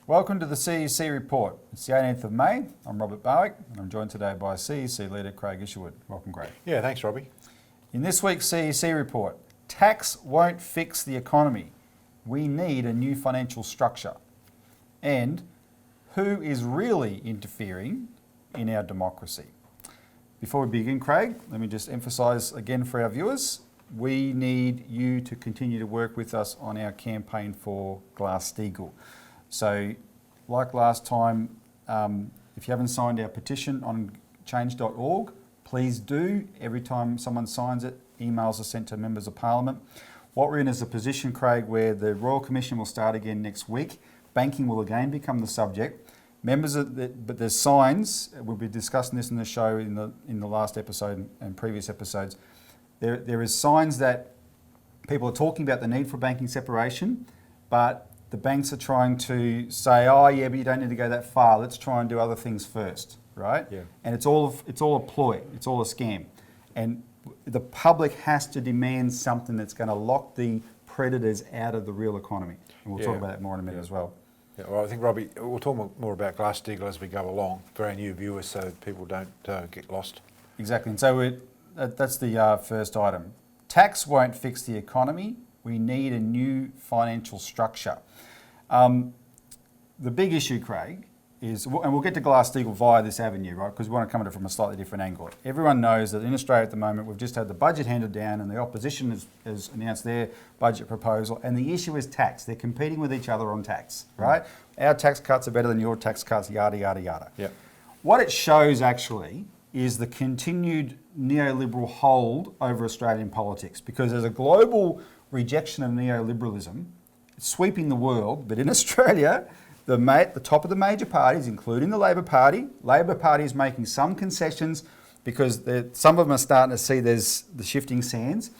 Welcome to the CEC report. It's the 18th of May. I'm Robert Barwick and I'm joined today by CEC leader Craig Isherwood. Welcome, Craig. Yeah, thanks, Robbie. In this week's CEC report, tax won't fix the economy. We need a new financial structure. And who is really interfering in our democracy? Before we begin, Craig, let me just emphasise again for our viewers, we need you to continue to work with us on our campaign for Glass-Steagall. So, like last time, if you haven't signed our petition on change.org, please do. Every time someone signs it, emails are sent to members of parliament. What we're in is a position, Craig, where the Royal Commission will start again next week. Banking will again become the subject. But there's signs. We'll be discussing this in the show in the last episode and previous episodes. There is signs that people are talking about the need for banking separation, but the banks are trying to say, oh yeah, but you don't need to go that far. Let's try and do other things first, right? Yeah. And it's all a ploy. It's all a scam. And the public has to demand something that's going to lock the predators out of the real economy. And we'll talk about that more in a minute as well. Yeah, well, I think, Robbie, we'll talk more about Glass-Steagall as we go along for our new viewers so people don't get lost. Exactly. And so that's the first item. Tax won't fix the economy. We need a new financial structure. The big issue, Craig, is, and we'll get to Glass-Steagall via this avenue, right, because we want to come at it from a slightly different angle. Everyone knows that in Australia at the moment, we've just had the budget handed down and the opposition has announced their budget proposal, and the issue is tax. They're competing with each other on tax, right? Our tax cuts are better than your tax cuts, yada, yada, yada. Yep. What it shows actually is the continued neoliberal hold over Australian politics, because there's a global rejection of neoliberalism sweeping the world, but in Australia, the top of the major parties, including the Labor Party is making some concessions because some of them are starting to see there's the shifting sands,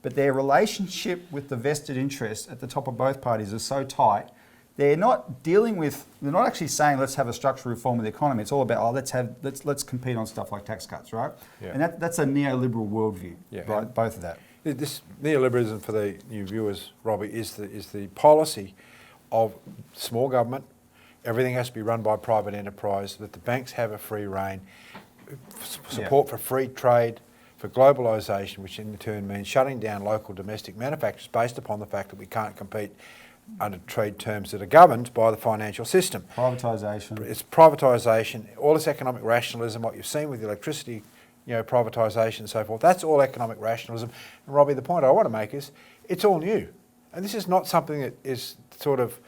but their relationship with the vested interests at the top of both parties is so tight, they're not actually saying let's have a structural reform of the economy. It's all about let's compete on stuff like tax cuts, right? Yeah. And that's a neoliberal worldview, right? Both of that. This neoliberalism, for the new viewers, Robbie, is the policy of small government. Everything has to be run by private enterprise, that the banks have a free rein, support for free trade, for globalisation, which in turn means shutting down local domestic manufacturers based upon the fact that we can't compete under trade terms that are governed by the financial system. Privatisation. It's privatisation, all this economic rationalism, what you've seen with the electricity, privatisation and so forth, that's all economic rationalism. And Robbie, the point I want to make is it's all new. And this is not something that is sort of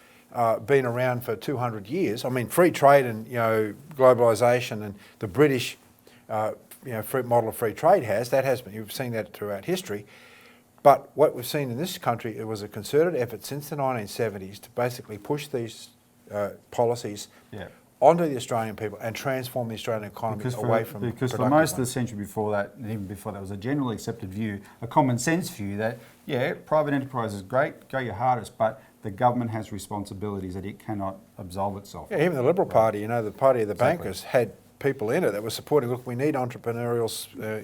been around for 200 years. I mean, free trade and, globalisation and the British, model of free trade has been, you've seen that throughout history. But what we've seen in this country, it was a concerted effort since the 1970s to basically push these policies onto the Australian people and transform the Australian economy away from Because for most of the century before that, and even before that, was a generally accepted view, a common sense view that, private enterprise is great, go your hardest, but the government has responsibilities that it cannot absolve itself. Yeah, even the Liberal Party, the party of the bankers, had people in it that were supporting, look, we need entrepreneurial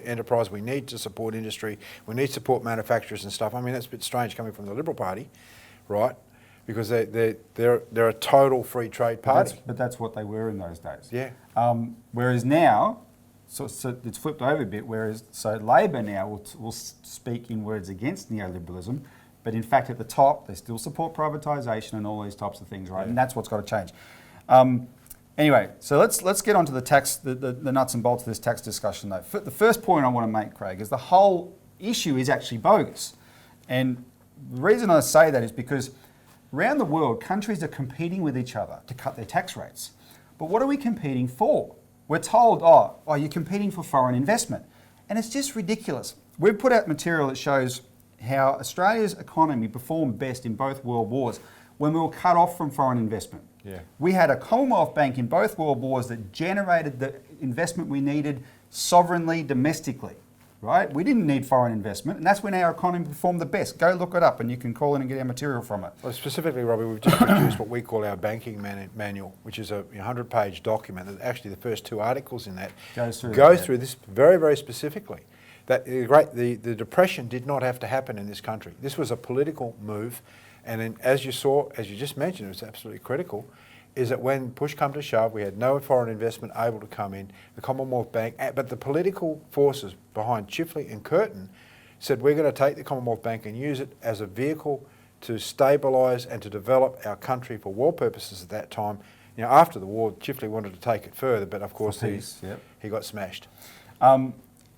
enterprise, we need to support industry, we need to support manufacturers and stuff. I mean, that's a bit strange coming from the Liberal Party, right? Because they're a total free trade party. But that's what they were in those days. Yeah. Whereas now, so it's flipped over a bit. So Labor now will speak in words against neoliberalism, but in fact at the top they still support privatisation and all these types of things, right? Yeah. And that's what's got to change. Anyway, so let's get on to the tax, the nuts and bolts of this tax discussion though. The first point I want to make, Craig, is the whole issue is actually bogus, and the reason I say that is because around the world, countries are competing with each other to cut their tax rates. But what are we competing for? We're told, you're competing for foreign investment. And it's just ridiculous. We've put out material that shows how Australia's economy performed best in both world wars when we were cut off from foreign investment. Yeah. We had a Commonwealth Bank in both world wars that generated the investment we needed sovereignly, domestically. Right? We didn't need foreign investment, and that's when our economy performed the best. Go look it up, and you can call in and get our material from it. Well, specifically, Robbie, we've just produced what we call our banking manual, which is a 100-page document that actually the first two articles in that goes through this very, very specifically. That the Depression did not have to happen in this country. This was a political move, and then, as you just mentioned, it was absolutely critical. is that when push come to shove, we had no foreign investment able to come in, the Commonwealth Bank, but the political forces behind Chifley and Curtin said we're going to take the Commonwealth Bank and use it as a vehicle to stabilise and to develop our country for war purposes at that time. You know, after the war, Chifley wanted to take it further, but of course he got smashed.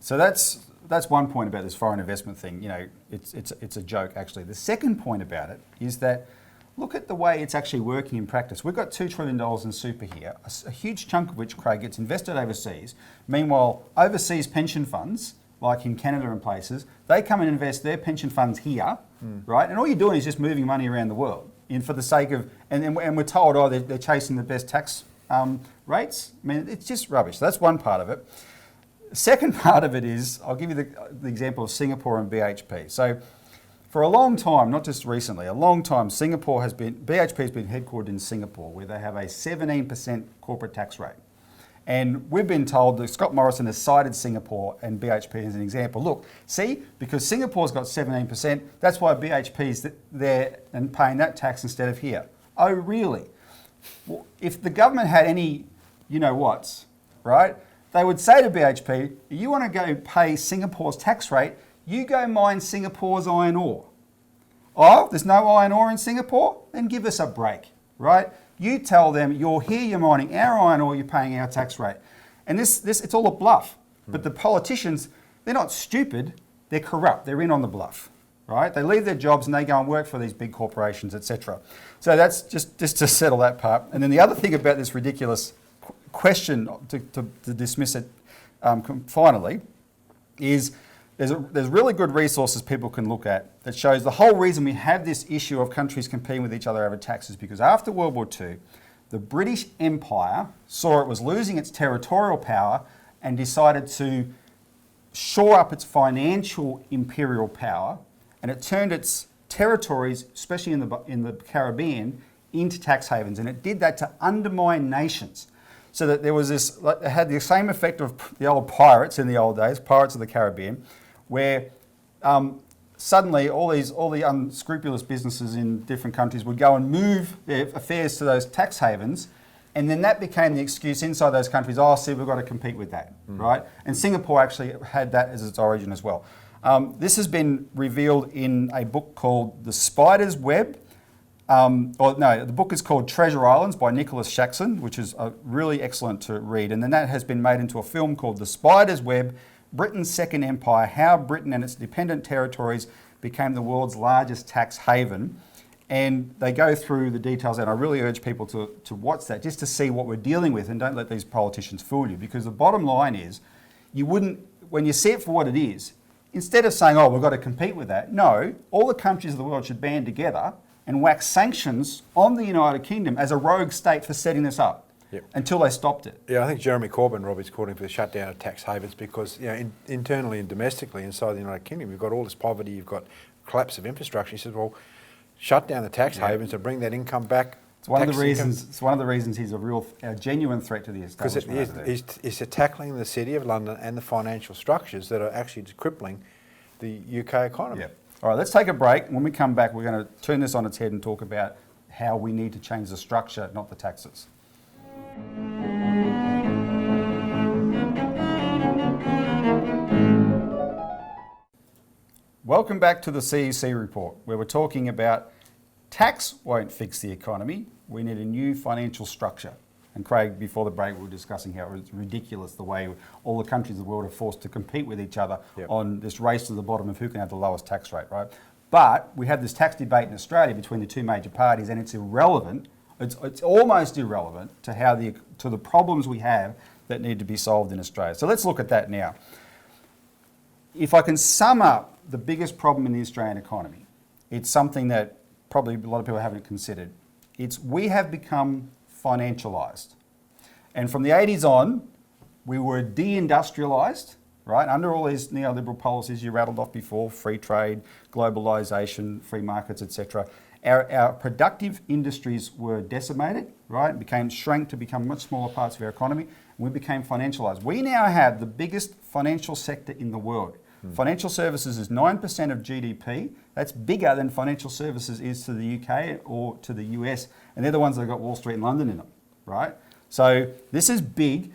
So that's one point about this foreign investment thing. You know, it's a joke actually. The second point about it is that look at the way it's actually working in practice. We've got $2 trillion in super here, a huge chunk of which, Craig, gets invested overseas. Meanwhile, overseas pension funds, like in Canada and places, they come and invest their pension funds here, right? And all you're doing is just moving money around the world for the sake of, and we're told, oh, they're chasing the best tax rates. I mean, it's just rubbish. So that's one part of it. The second part of it is, I'll give you the example of Singapore and BHP. So for a long time, not just recently, a long time, BHP has been headquartered in Singapore, where they have a 17% corporate tax rate. And we've been told that Scott Morrison has cited Singapore and BHP as an example. Look, see, because Singapore's got 17%, that's why BHP's there and paying that tax instead of here. Oh, really? Well, if the government had any you-know-whats, right, they would say to BHP, you want to go pay Singapore's tax rate, you go mine Singapore's iron ore. Oh, there's no iron ore in Singapore? Then give us a break, right? You tell them you're here, you're mining our iron ore, you're paying our tax rate. And this it's all a bluff. But the politicians, they're not stupid, they're corrupt, they're in on the bluff, right? They leave their jobs and they go and work for these big corporations, etc. So that's just to settle that part. And then the other thing about this ridiculous question, to dismiss it finally, is there's really good resources people can look at that shows the whole reason we have this issue of countries competing with each other over taxes, because after World War II, the British Empire saw it was losing its territorial power and decided to shore up its financial imperial power, and it turned its territories, especially in the Caribbean, into tax havens, and it did that to undermine nations. So that there was this, it had the same effect of the old pirates in the old days, Pirates of the Caribbean, where suddenly all the unscrupulous businesses in different countries would go and move their affairs to those tax havens, and then that became the excuse inside those countries, oh, see, we've got to compete with that, right? And Singapore actually had that as its origin as well. This has been revealed in a book called The Spider's Web. The book is called Treasure Islands by Nicholas Shaxson, which is really excellent to read. And then that has been made into a film called The Spider's Web, Britain's Second Empire, How Britain and its Dependent Territories Became the World's Largest Tax Haven. And they go through the details, and I really urge people to watch that just to see what we're dealing with, and don't let these politicians fool you, because the bottom line is, when you see it for what it is, instead of saying, oh, we've got to compete with that, no, all the countries of the world should band together and whack sanctions on the United Kingdom as a rogue state for setting this up until they stopped it. Yeah, I think Jeremy Corbyn, Robbie's calling for the shutdown of tax havens because internally and domestically inside the United Kingdom, you've got all this poverty, you've got collapse of infrastructure. He says, well, shut down the tax havens and bring that income back. It's one of the reasons he's a genuine threat to the establishment. Because he's tackling the City of London and the financial structures that are actually crippling the UK economy. Yeah. All right, let's take a break. When we come back, we're going to turn this on its head and talk about how we need to change the structure, not the taxes. Welcome back to the CEC report, where we're talking about tax won't fix the economy. We need a new financial structure. And Craig, before the break, we were discussing how it's ridiculous the way all the countries of the world are forced to compete with each other on this race to the bottom of who can have the lowest tax rate, right? But we have this tax debate in Australia between the two major parties, and it's irrelevant. It's almost irrelevant to the problems we have that need to be solved in Australia. So let's look at that now. If I can sum up the biggest problem in the Australian economy, it's something that probably a lot of people haven't considered. We have become financialised. And from the 80s on, we were deindustrialised, right? Under all these neoliberal policies you rattled off before, free trade, globalisation, free markets, etc. Our productive industries were decimated, right? Shrank to become much smaller parts of our economy, and we became financialised. We now have the biggest financial sector in the world. Financial services is 9% of GDP. That's bigger than financial services is to the UK or to the US. and they're the ones that have got Wall Street and London in them, right? So this is big.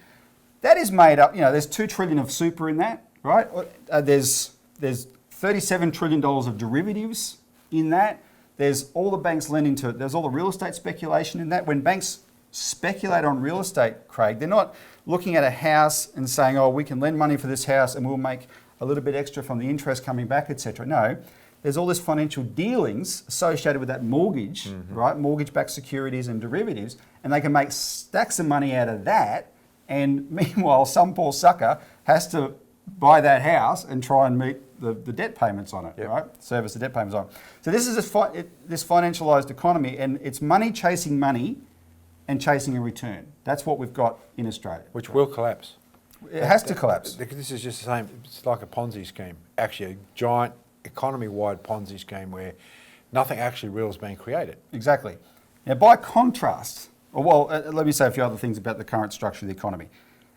That is made up, there's $2 trillion of super in that, right? There's $37 trillion of derivatives in that. There's all the banks lending to it. There's all the real estate speculation in that. When banks speculate on real estate, Craig, they're not looking at a house and saying, oh, we can lend money for this house and we'll make a little bit extra from the interest coming back, etc. No, there's all this financial dealings associated with that mortgage, right? Mortgage-backed securities and derivatives, and they can make stacks of money out of that. And meanwhile, some poor sucker has to buy that house and try and meet the debt payments on it, right? Service the debt payments on it. So this is this financialised economy, and it's money chasing money and chasing a return. That's what we've got in Australia. Which will collapse. It has to collapse. This is just the same. It's like a Ponzi scheme. Actually, a giant economy-wide Ponzi scheme where nothing actually real is being created. Exactly. Now, by contrast, let me say a few other things about the current structure of the economy.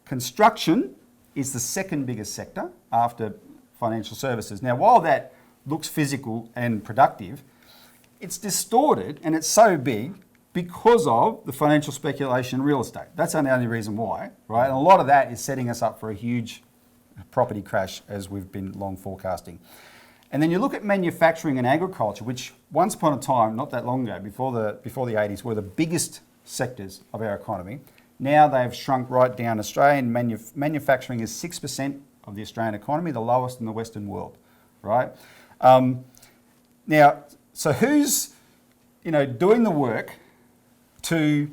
Construction is the second biggest sector after financial services. Now, while that looks physical and productive, it's distorted and it's so big because of the financial speculation in real estate. That's the only reason why, right? And a lot of that is setting us up for a huge property crash, as we've been long forecasting. And then you look at manufacturing and agriculture, which once upon a time, not that long ago, before the 80s, were the biggest sectors of our economy. Now they've shrunk right down. Australian manufacturing is 6% of the Australian economy, the lowest in the Western world, right? Now, so who's doing the work to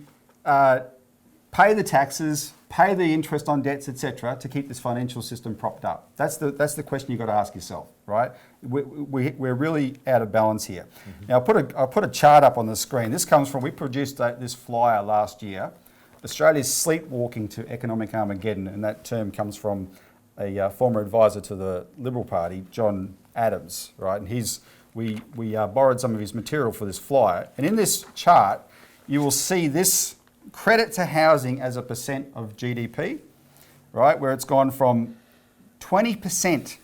pay the taxes, pay the interest on debts, etc., to keep this financial system propped up? That's the question you've got to ask yourself, right? We're really out of balance here. Now, I'll put a chart up on the screen. This comes from, we produced this flyer last year, Australia's sleepwalking to economic Armageddon, and that term comes from a former advisor to the Liberal Party, John Adams, right? And we borrowed some of his material for this flyer. And in this chart, you will see this credit to housing as a percent of GDP, right? Where it's gone from 20%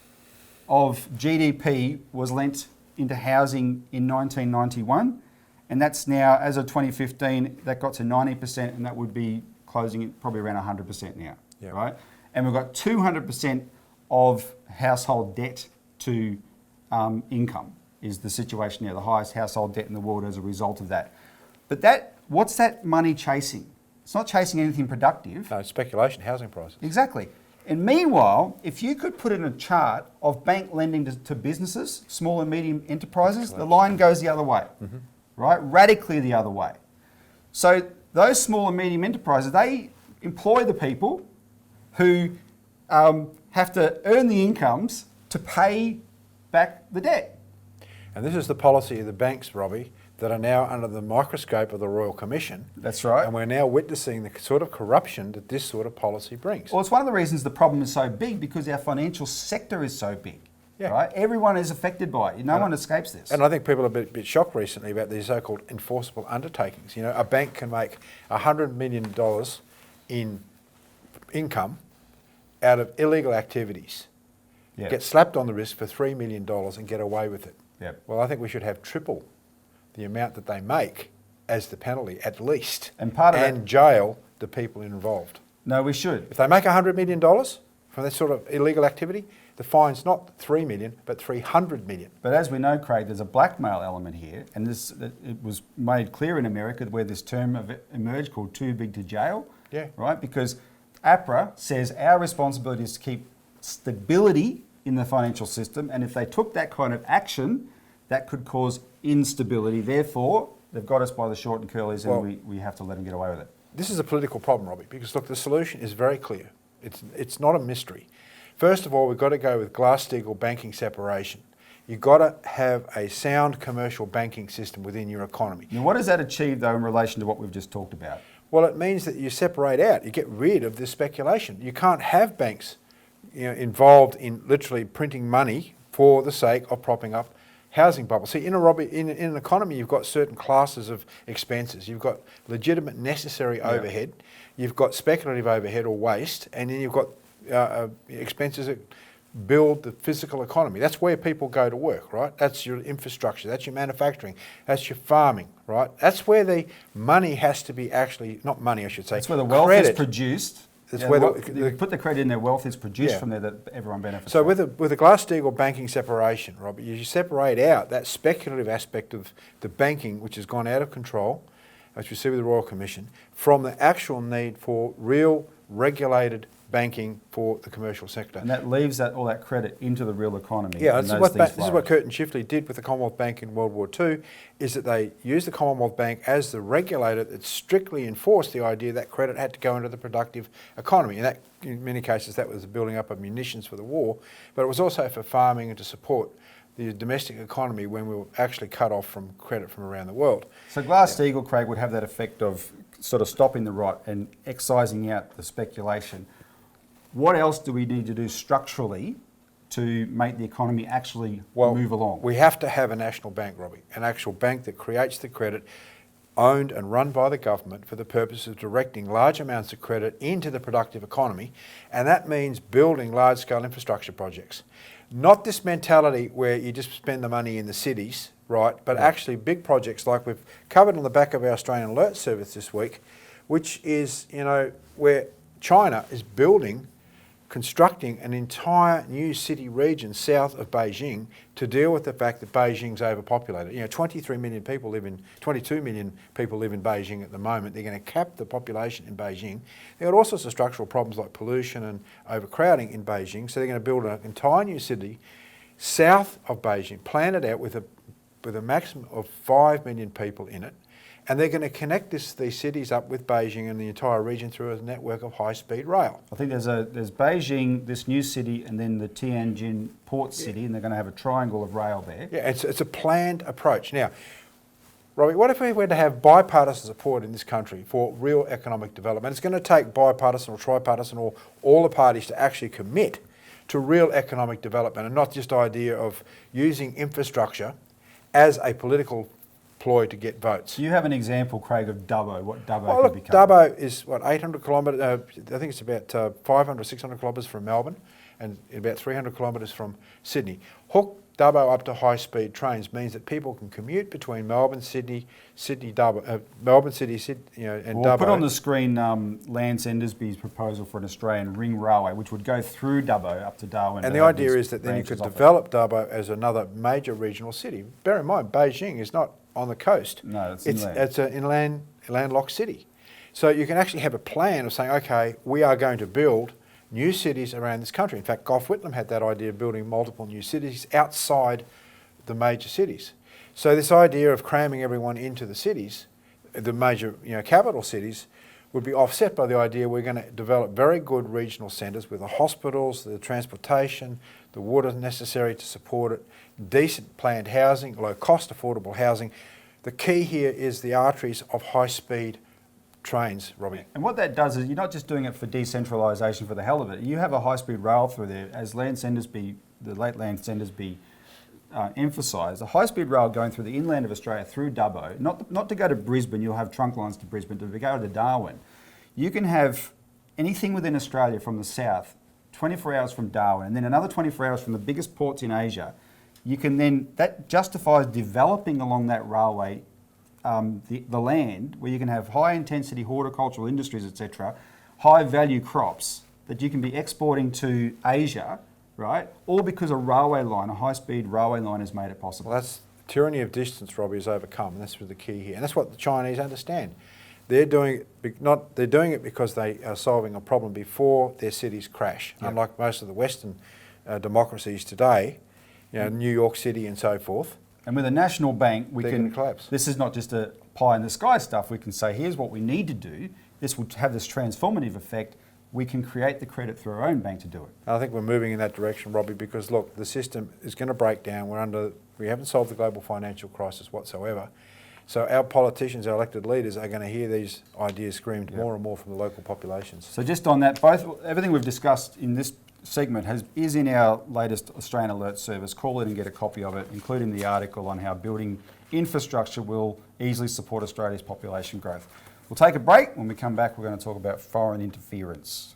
of GDP was lent into housing in 1991. And that's now, as of 2015, that got to 90%, and that would be closing at probably around 100% now, right? And we've got 200% of household debt to income is the situation now, the highest household debt in the world as a result of that. But what's that money chasing? It's not chasing anything productive. No, it's speculation, housing prices. Exactly. And meanwhile, if you could put in a chart of bank lending to businesses, small and medium enterprises, the line goes the other way, right? Radically the other way. So those small and medium enterprises, they employ the people who have to earn the incomes to pay back the debt. And this is the policy of the banks, Robbie, that are now under the microscope of the Royal Commission. That's right. And we're now witnessing the sort of corruption that this sort of policy brings. Well, it's one of the reasons the problem is so big, because our financial sector is so big, right? Everyone is affected by it. No one escapes this. And I think people are a bit shocked recently about these so-called enforceable undertakings. A bank can make $100 million in income out of illegal activities, get slapped on the wrist for $3 million and get away with it. Well, I think we should have triple the amount that they make as the penalty, at least, and jail the people involved. No, we should. If they make $100 million from that sort of illegal activity, the fine's not $3 million, but $300 million. But as we know, Craig, there's a blackmail element here, and it was made clear in America where this term emerged called too big to jail, right? Because APRA says our responsibility is to keep stability in the financial system, and if they took that kind of action, that could cause instability. Therefore, they've got us by the short and curlies, and we have to let them get away with it. This is a political problem, Robbie, because look, the solution is very clear. It's not a mystery. First of all, we've got to go with Glass-Steagall banking separation. You've got to have a sound commercial banking system within your economy. Now, what does that achieve, though, in relation to what we've just talked about? Well, it means that you separate out. You get rid of this speculation. You can't have banks involved in literally printing money for the sake of propping up housing bubble. See, in an economy, you've got certain classes of expenses. You've got legitimate, necessary overhead. You've got speculative overhead or waste, and then you've got expenses that build the physical economy. That's where people go to work, right? That's your infrastructure, that's your manufacturing, that's your farming, right? That's where the money has to be actually, not money I should say, That's where the wealth credit. is produced. That's Yeah, where you put the credit in there, wealth is produced from there that everyone benefits So from. with a Glass-Steagall banking separation, Robert, you separate out that speculative aspect of the banking, which has gone out of control, as we see with the Royal Commission, from the actual need for real regulated banking for the commercial sector. And that leaves all that credit into the real economy. Yeah, and this is what Curtin Shifley did with the Commonwealth Bank in World War II, is that they used the Commonwealth Bank as the regulator that strictly enforced the idea that credit had to go into the productive economy. And that, in many cases, that was the building up of munitions for the war, but it was also for farming and to support the domestic economy when we were actually cut off from credit from around the world. So Glass-Steagall, Craig, would have that effect of sort of stopping the rot and excising out the speculation. What else do we need to do structurally to make the economy actually move along? We have to have a national bank, Robbie, an actual bank that creates the credit owned and run by the government for the purpose of directing large amounts of credit into the productive economy, and that means building large-scale infrastructure projects. Not this mentality where you just spend the money in the cities, right, but actually big projects like we've covered on the back of our Australian Alert Service this week, which is, where China is constructing an entire new city region south of Beijing to deal with the fact that Beijing's overpopulated. 22 million people live in Beijing at the moment. They're going to cap the population in Beijing. They've got all sorts of structural problems like pollution and overcrowding in Beijing. So they're going to build an entire new city south of Beijing, plan it out with a maximum of 5 million people in it. And they're going to connect these cities up with Beijing and the entire region through a network of high-speed rail. I think there's Beijing, this new city, and then the Tianjin port city, and they're going to have a triangle of rail there. Yeah, it's a planned approach. Now, Robbie, what if we were to have bipartisan support in this country for real economic development? It's going to take bipartisan or tripartisan or all the parties to actually commit to real economic development and not just the idea of using infrastructure as a political ploy to get votes. Do you have an example, Craig, of Dubbo, what Dubbo Well, could look, become? Dubbo is, 800 kilometres, I think it's about 500 or 600 kilometres from Melbourne and about 300 kilometres from Sydney. Hook Dubbo up to high-speed trains means that people can commute between Melbourne, Sydney, Melbourne, Sydney, and Dubbo. Put on the screen Lance Endersby's proposal for an Australian ring railway, which would go through Dubbo up to Darwin. And the idea is that then you could develop Dubbo as another major regional city. Bear in mind, Beijing is not on the coast. No, it's inland. It's an landlocked city. So you can actually have a plan of saying, okay, we are going to build new cities around this country. In fact, Gough Whitlam had that idea of building multiple new cities outside the major cities. So this idea of cramming everyone into the cities, the major capital cities, would be offset by the idea we're going to develop very good regional centres with the hospitals, the transportation, the water necessary to support it, decent planned housing, low cost affordable housing. The key here is the arteries of high speed trains, Robbie. And what that does is you're not just doing it for decentralisation for the hell of it. You have a high-speed rail through there, as the late Lance Endersby emphasised, a high-speed rail going through the inland of Australia through Dubbo, not to go to Brisbane, you'll have trunk lines to Brisbane, to go to Darwin. You can have anything within Australia from the south, 24 hours from Darwin, and then another 24 hours from the biggest ports in Asia. You can then, that justifies developing along that railway the land where you can have high intensity horticultural industries, etc., high value crops that you can be exporting to Asia, right? All because a railway line, a high speed railway line has made it possible. Well, that's the tyranny of distance, Robbie, is overcome, and that's the key here. And that's what the Chinese understand. They're doing it because they are solving a problem before their cities crash. Yep. Unlike most of the Western democracies today, New York City and so forth. And with a national bank, we can collapse. This is not just a pie in the sky stuff. We can say, here's what we need to do. This will have this transformative effect. We can create the credit through our own bank to do it. I think we're moving in that direction, Robbie, because look, the system is going to break down. We haven't solved the global financial crisis whatsoever. So our politicians, our elected leaders, are going to hear these ideas screamed more and more from the local populations. So just on that, everything we've discussed in this segment is in our latest Australian Alert Service. Call in and get a copy of it, including the article on how building infrastructure will easily support Australia's population growth. We'll take a break. When we come back, we're going to talk about foreign interference.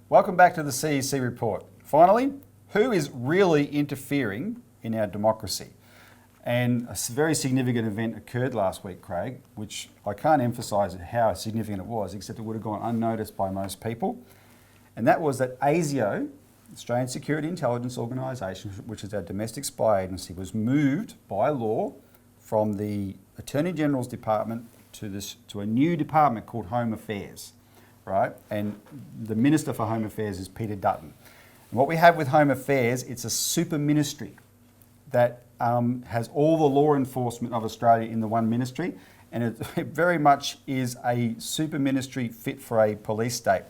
Welcome back to the CEC report. Finally, who is really interfering in our democracy? And a very significant event occurred last week, Craig, which I can't emphasise how significant it was, except it would have gone unnoticed by most people. And that was that ASIO, Australian Security Intelligence Organisation, which is our domestic spy agency, was moved by law from the Attorney General's Department to a new department called Home Affairs, right? And the Minister for Home Affairs is Peter Dutton. And what we have with Home Affairs, it's a super ministry that has all the law enforcement of Australia in the one ministry, and it very much is a super ministry fit for a police state.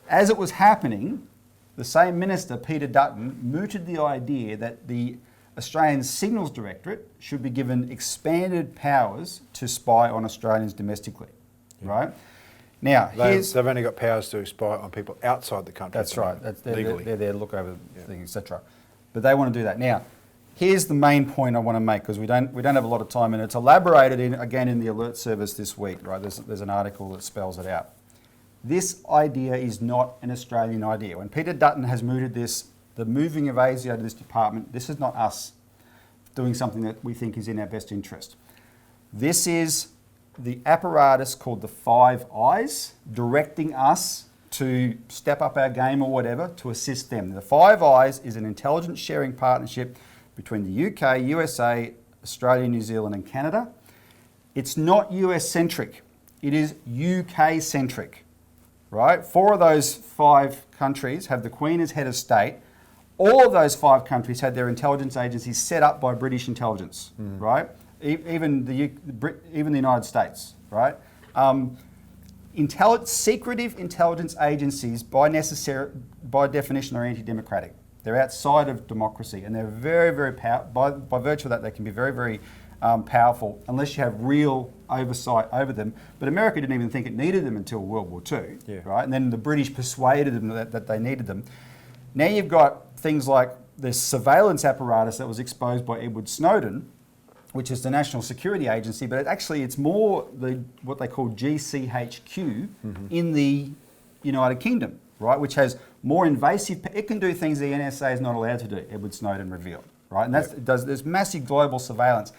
As it was happening, the same minister, Peter Dutton, mooted the idea that the Australian Signals Directorate should be given expanded powers to spy on Australians domestically, right? Now, they've only got powers to spy on people outside the country. That's right. Legally. They're there to look over things, etc. But they want to do that. Now, here's the main point I want to make, because we don't have a lot of time, and it's elaborated again in the alert service this week, right? There's an article that spells it out. This idea is not an Australian idea. When Peter Dutton has mooted this, the moving of ASIO to this department, this is not us doing something that we think is in our best interest. This is the apparatus called the Five Eyes directing us to step up our game or whatever to assist them. The Five Eyes is an intelligence sharing partnership between the UK, USA, Australia, New Zealand and Canada. It's not US centric, it is UK centric. Right? 4 of those 5 countries have the Queen as head of state. All of those 5 countries had their intelligence agencies set up by British intelligence, right? Even the United States, right? Secretive intelligence agencies, by definition, are anti-democratic. They're outside of democracy, and they're very, very powerful. By virtue of that, they can be very, very powerful unless you have real oversight over them. But America didn't even think it needed them until World War II, right? And then the British persuaded them that they needed them. Now you've got things like this surveillance apparatus that was exposed by Edward Snowden, which is the National Security Agency, but it's more what they call GCHQ in the United Kingdom, right? Which has more invasive, it can do things the NSA is not allowed to do, Edward Snowden revealed, right? And there's massive global surveillance.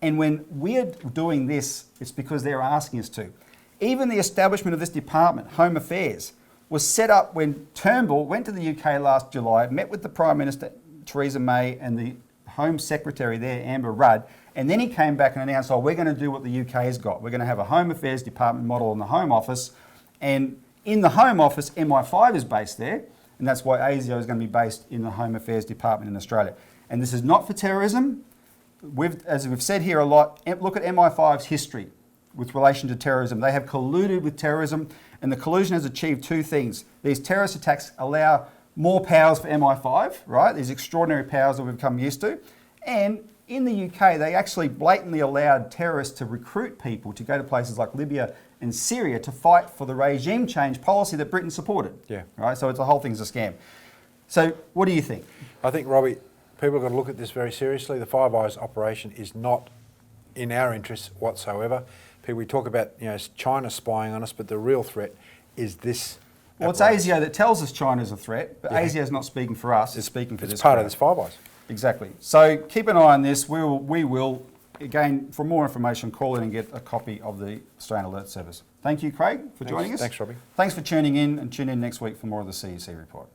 And when we're doing this, it's because they're asking us to. Even the establishment of this department, Home Affairs, was set up when Turnbull went to the UK last July, met with the Prime Minister, Theresa May, and the Home Secretary there, Amber Rudd, and then he came back and announced, we're going to do what the UK has got. We're going to have a Home Affairs department model in the Home Office, and in the Home Office, MI5 is based there, and that's why ASIO is going to be based in the Home Affairs department in Australia. And this is not for terrorism. As we've said here a lot, look at MI5's history with relation to terrorism. They have colluded with terrorism, and the collusion has achieved 2 things. These terrorist attacks allow more powers for MI5, right? These extraordinary powers that we've become used to. And in the UK, they actually blatantly allowed terrorists to recruit people to go to places like Libya and Syria to fight for the regime change policy that Britain supported. Right? So the whole thing's a scam. So what do you think? I think, Robbie, people have got to look at this very seriously. The Five Eyes operation is not in our interests whatsoever. We talk about China spying on us, but the real threat is this. Well, it's ASIO that tells us China's a threat, but ASIO is not speaking for us, it's speaking for this. It's part of this Five Eyes. Exactly. So keep an eye on this. We will, again, for more information, call in and get a copy of the Australian Alert Service. Thank you, Craig, for joining us. Thanks, Robbie. Thanks for tuning in, and tune in next week for more of the CEC report.